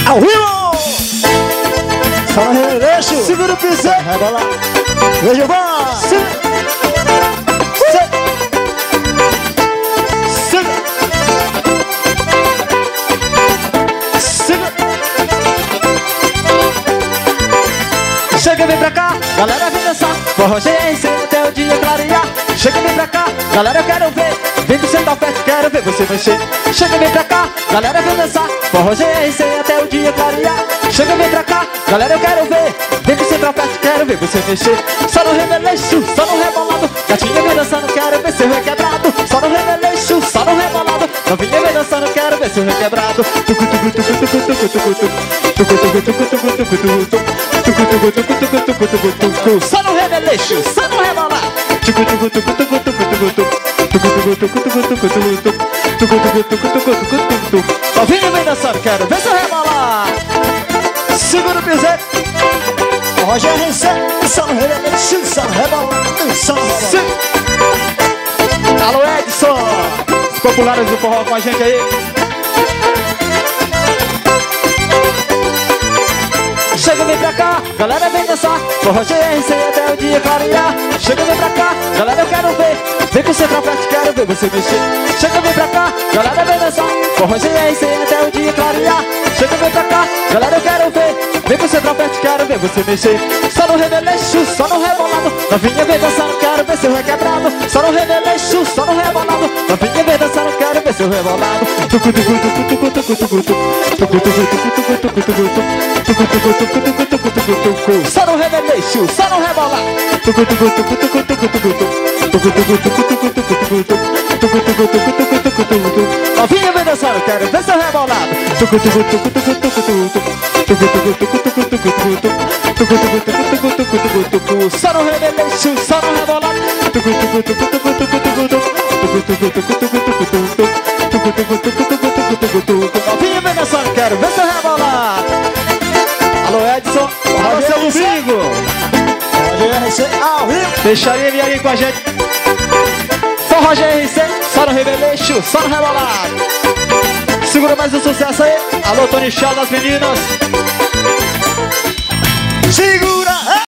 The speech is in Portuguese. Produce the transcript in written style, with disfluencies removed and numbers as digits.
Ao vivo! Só no remeleixo. Segura o piso. Rebola. Veja o bom. Chega, vem pra cá, galera vem dançar. Forró GRC até o dia clarear. Chega, vem pra cá, galera eu quero ver. Vem pro centro festa, quero ver você mexer. Chega, vem pra cá, galera vem dançar. Forró GRC até o dia clarear. Chega, vem pra cá, galera eu quero ver. Vem pro centro festa, quero ver você mexer. Só no remeleixo, só no rebolado. Gatinha vem dançando, quero ver seu requebrado. Só no remeleixo, só no rebolado. Novinha vem dançando, quero ver seu requebrado. Só no remeleixo, só no rebolado. Novinha vem dançando, quero ver seu rebolado. Segura o piseiro. Roger recebe, só no remeleixo, só no rebolado, só no rebolado. Alô Edson, os populares do forró com a gente aí. Chega, vem pra cá, galera vem dançar. Forró GRC até o dia clarear. Chega, vem pra cá, galera eu quero ver. Vem com o seu trompete, quero ver você mexer. Chega, vem pra cá, galera vem dançar. Forró GRC até o dia clarear. Chega, vem pra cá, galera eu quero ver. Vem com o seu trompete, quero ver você mexer. Só no remeleixo, só no rebolado. Novinha vem dançando, quero ver seu requebrado. Só no remeleixo, só no rebolado. Novinha vem dançando, quero ver seu rebolado. Só no remeleixo, só no rebolado. Novinha vem dançando, quero ver seu rebolado. Só no remeleixo, só no rebolado. Novinha vem dançando, quero ver seu rebolado. Alô Edson, alô seu domingo. Roger recebe ao vivo. Deixaria vir ali com a gente. Forró GRC, só no remeleixo, só no rebolado. Segura mais um sucesso aí. Alô Tony Chá das meninas. Segura.